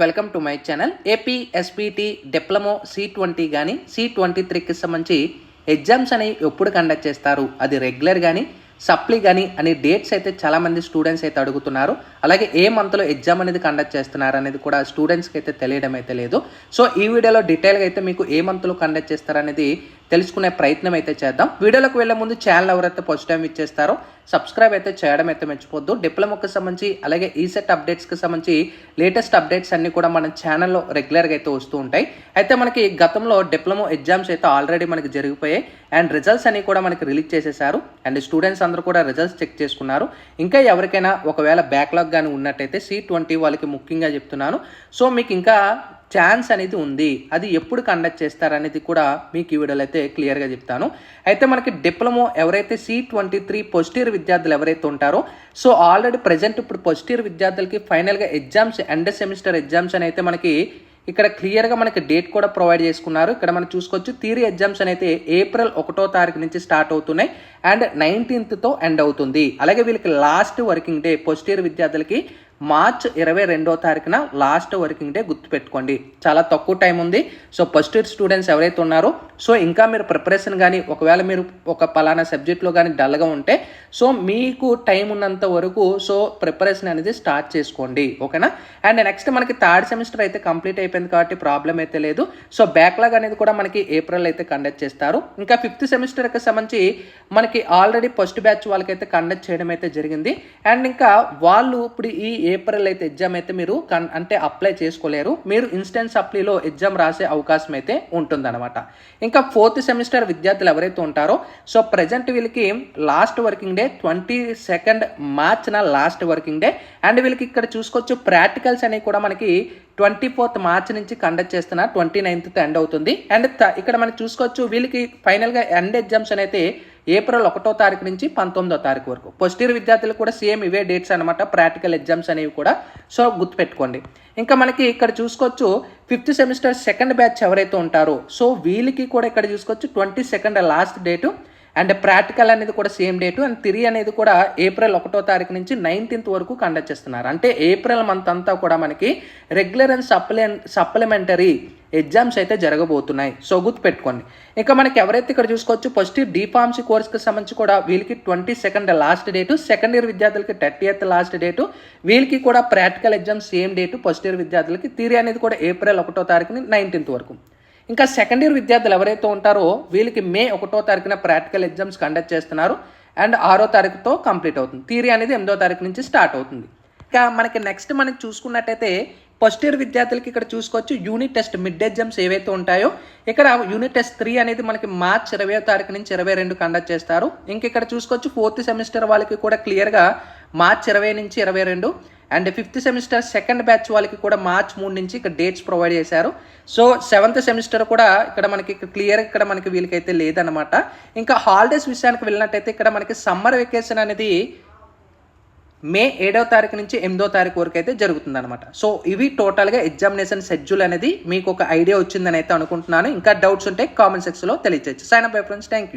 Welcome to my channel. AP SPT diploma C20 కానీ C23కి సంబంధించి exams అనేవి ఎప్పుడు కండక్ట్ చేస్తారు, అది రెగ్యులర్ కానీ సప్లీ కానీ అనే డేట్స్ అయితే చాలామంది స్టూడెంట్స్ అయితే అడుగుతున్నారు. అలాగే ఏ మంత్లో ఎగ్జామ్ అనేది కండక్ట్ చేస్తున్నారు అనేది కూడా స్టూడెంట్స్కి అయితే తెలియడం అయితే లేదు. సో ఈ వీడియోలో డీటెయిల్గా అయితే మీకు ఏ మంత్లో కండక్ట్ చేస్తారనేది తెలుసుకునే ప్రయత్నం అయితే చేద్దాం. వీడియోలోకి వెళ్ళే ముందు ఛానల్ ఎవరైతే ఫస్ట్ టైం ఇచ్చేస్తారో సబ్స్క్రైబ్ అయితే చేయడం అయితే మర్చిపోద్దు. డిప్లొమాకి సంబంధించి అలాగే ఈసెట్ అప్డేట్స్కి సంబంధించి లేటెస్ట్ అప్డేట్స్ అన్నీ కూడా మన ఛానల్లో రెగ్యులర్గా అయితే వస్తూ ఉంటాయి. అయితే మనకి గతంలో డిప్లొమా ఎగ్జామ్స్ అయితే ఆల్రెడీ మనకి జరిగిపోయాయి అండ్ రిజల్ట్స్ అన్ని కూడా మనకి రిలీజ్ చేసేసారు అండ్ స్టూడెంట్స్ అందరూ కూడా రిజల్ట్స్ చెక్ చేసుకున్నారు. ఇంకా ఎవరికైనా ఒకవేళ బ్యాక్లాగ్ కానీ ఉన్నట్టయితే C20 వాళ్ళకి ముఖ్యంగా చెప్తున్నాను. సో మీకు ఇంకా ఛాన్స్ అనేది ఉంది, అది ఎప్పుడు కండక్ట్ చేస్తారనేది కూడా మీకు ఈ వీడియోలో అయితే క్లియర్గా చెప్తాను. అయితే మనకి డిప్లొమో ఎవరైతే C23 ఫస్ట్ ఇయర్ విద్యార్థులు ఎవరైతే ఉంటారో సో ఆల్రెడీ ప్రజెంట్ ఇప్పుడు ఫస్ట్ ఇయర్ విద్యార్థులకి ఫైనల్గా ఎగ్జామ్స్ ఎండ్ సెమిస్టర్ ఎగ్జామ్స్ అని అయితే మనకి ఇక్కడ క్లియర్గా మనకి డేట్ కూడా ప్రొవైడ్ చేసుకున్నారు. ఇక్కడ మనం చూసుకోవచ్చు థియరీ ఎగ్జామ్స్ అయితే ఏప్రిల్ 1వ తారీఖు నుంచి స్టార్ట్ అవుతున్నాయి అండ్ 19th ఎండ్ అవుతుంది. అలాగే వీళ్ళకి last working day first year విద్యార్థులకి మార్చ్ 22వ తారీఖున లాస్ట్ వర్కింగ్ డే గుర్తుపెట్టుకోండి. చాలా తక్కువ టైం ఉంది. సో ఫస్ట్ ఇయర్ స్టూడెంట్స్ ఎవరైతే ఉన్నారో సో ఇంకా మీరు ప్రిపరేషన్ కానీ ఒకవేళ మీరు ఒక పలానా సబ్జెక్ట్లో కానీ డల్గా ఉంటే సో మీకు టైం ఉన్నంత వరకు సో ప్రిపరేషన్ అనేది స్టార్ట్ చేసుకోండి, ఓకేనా. అండ్ నెక్స్ట్ మనకి థర్డ్ సెమిస్టర్ అయితే కంప్లీట్ అయిపోయింది కాబట్టి ప్రాబ్లం అయితే లేదు. సో బ్యాక్లాగ్ అనేది కూడా మనకి ఏప్రిల్ అయితే కండక్ట్ చేస్తారు. ఇంకా ఫిఫ్త్ సెమిస్టర్కి సంబంధించి మనకి ఆల్రెడీ ఫస్ట్ బ్యాచ్ వాళ్ళకైతే కండక్ట్ చేయడం అయితే జరిగింది అండ్ ఇంకా వాళ్ళు ఇప్పుడు ఈ ఏప్రిల్ అయితే ఎగ్జామ్ అయితే మీరు అంటే అప్లై చేసుకోలేరు, మీరు ఇన్స్టెంట్ సప్లీలో ఎగ్జామ్ రాసే అవకాశం అయితే ఉంటుందన్నమాట. ఇంకా ఫోర్త్ సెమిస్టర్ విద్యార్థులు ఎవరైతే ఉంటారో సో ప్రజెంట్ వీళ్ళకి లాస్ట్ వర్కింగ్ డే 22 మార్చ్న లాస్ట్ వర్కింగ్ డే అండ్ వీళ్ళకి ఇక్కడ చూసుకోవచ్చు ప్రాక్టికల్స్ అనేవి కూడా మనకి 24th మార్చ్ నుంచి కండక్ట్ చేస్తున్నారు, 29th ఎండ్ అవుతుంది. అండ్ ఇక్కడ మనం చూసుకోవచ్చు వీళ్ళకి ఫైనల్గా ఎండ్ ఎగ్జామ్స్ అయితే ఏప్రిల్ 1వ తారీఖు నుంచి 19వ తారీఖు వరకు. ఫస్ట్ ఇయర్ విద్యార్థులు కూడా సేమ్ ఇవే డేట్స్ అనమాట, ప్రాక్టికల్ ఎగ్జామ్స్ అనేవి కూడా. సో గుర్తుపెట్టుకోండి. ఇంకా మనకి ఇక్కడ చూసుకోవచ్చు ఫిఫ్త్ సెమిస్టర్ సెకండ్ బ్యాచ్ ఎవరైతే ఉంటారో సో వీళ్ళకి కూడా ఇక్కడ చూసుకోవచ్చు 22 లాస్ట్ డేటు అండ్ ప్రాక్టికల్ అనేది కూడా సేమ్ డేటు అండ్ థియరీ అనేది కూడా ఏప్రిల్ 1వ తారీఖు నుంచి 19th వరకు కండక్ట్ చేస్తున్నారు. అంటే ఏప్రిల్ మంత్ అంతా కూడా మనకి రెగ్యులర్ అండ్ సప్లిమెంటరీ ఎగ్జామ్స్ అయితే జరగబోతున్నాయి. సో గుర్తుపెట్టుకోండి. ఇంకా మనకి ఎవరైతే ఇక్కడ చూసుకోవచ్చు ఫస్ట్ ఇయర్ D.Pharmacy కోర్స్కి సంబంధించి కూడా వీళ్ళకి 22 లాస్ట్ డేటు, సెకండ్ ఇయర్ విద్యార్థులకి 30th లాస్ట్ డేటు, వీళ్ళకి కూడా practical exam same date first year విద్యార్థులకి, థియరీ అనేది కూడా ఏప్రిల్ 1వ తారీఖుని 19th వరకు. ఇంకా సెకండ్ ఇయర్ విద్యార్థులు ఎవరైతే ఉంటారో వీళ్ళకి మే 1వ తారీఖున ప్రాక్టికల్ ఎగ్జామ్స్ కండక్ట్ చేస్తున్నారు అండ్ 6వ తారీఖుతో కంప్లీట్ అవుతుంది. థియరీ అనేది 8వ తారీఖు నుంచి స్టార్ట్ అవుతుంది. ఇంకా మనకి నెక్స్ట్ మనం చూసుకున్నట్టయితే ఫస్ట్ ఇయర్ విద్యార్థులకి ఇక్కడ చూసుకోవచ్చు యూనిట్ టెస్ట్ మిడ్ ఎగ్జామ్స్ ఏవైతే ఉంటాయో ఇక్కడ యూనిట్ టెస్ట్ 3 అనేది మనకి మార్చ్ 20వ తారీఖు నుంచి 22 కండక్ట్ చేస్తారు. ఇంక ఇక్కడ చూసుకోవచ్చు ఫోర్త్ సెమిస్టర్ వాళ్ళకి కూడా క్లియర్గా మార్చ్ 20 నుంచి 22 and fifth semester second batch వాళ్ళకి కూడా మార్చ్ 3 నుంచి ఇక్కడ డేట్స్ ప్రొవైడ్ చేశారు. సో సెవెంత్ సెమిస్టర్ కూడా ఇక్కడ మనకి క్లియర్ ఇక్కడ మనకి వీళ్ళకైతే లేదనమాట. ఇంకా హాలిడేస్ విషయానికి వెళ్ళినట్టయితే ఇక్కడ మనకి సమ్మర్ వెకేషన్ అనేది మే 7వ తారీఖు నుంచి 8వ తారీఖు వరకు అయితే జరుగుతుంది అనమాట. సో ఇవి టోటల్గా ఎగ్జామినేషన్ షెడ్యూల్ అనేది మీకు ఒక ఐడియా వచ్చిందని అయితే అనుకుంటున్నాను. ఇంకా డౌట్స్ ఉంటే కామెంట్ సెక్షన్లో తెలియచేయచ్చు. Sign up bye friends, thank you.